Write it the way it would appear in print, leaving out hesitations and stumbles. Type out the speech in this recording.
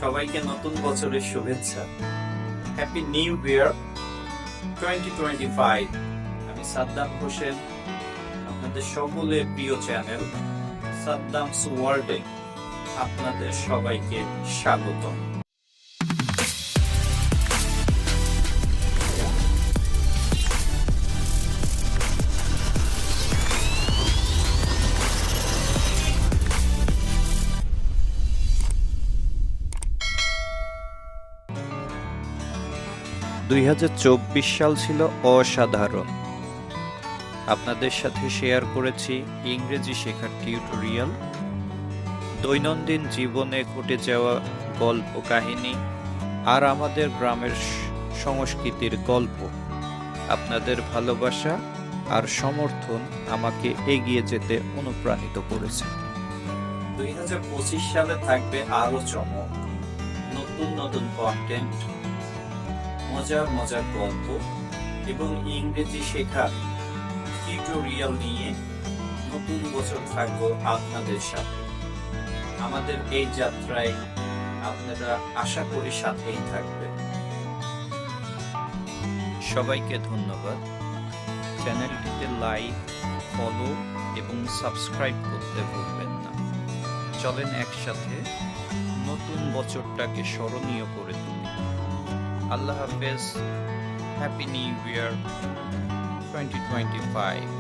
সবাইকে নতুন বছরের শুভেচ্ছা। Happy new year 2025। আমি সাদ্দাম হোসেন, আপনাদের সকলের প্রিয় চ্যানেল সাদ্দামস ওয়ার্ল্ডে আপনাদের সবাইকে স্বাগতম। 2024 সাল ছিল অসাধারণ। আপনাদের সাথে শেয়ার করেছি ইংরেজি শেখার টিউটোরিয়াল, দৈনন্দিন জীবনে ঘটে যাওয়া গল্প কাহিনী আর আমাদের গ্রামের সংস্কৃতির গল্প। আপনাদের ভালোবাসা আর সমর্থন আমাকে এগিয়ে যেতে অনুপ্রাণিত করেছে। 2025 সালে থাকবে আরো চমক, নতুন নতুন কন্টেন্ট, মজার মজার গল্প এবং ইংরেজি শেখার টিউটোরিয়াল নিয়ে নতুন বছর থাকবো আপনাদের সাথে। আমাদের এই যাত্রায় আপনারা আশা করি সাথেই থাকবেন। সবাইকে ধন্যবাদ। চ্যানেলটিতে লাইক, ফলো এবং সাবস্ক্রাইব করতে ভুলবেন না। চলেন একসাথে নতুন বছরটাকে স্মরণীয় করে তুলি। আল্লাহ হাফেজ। Happy new year 2025।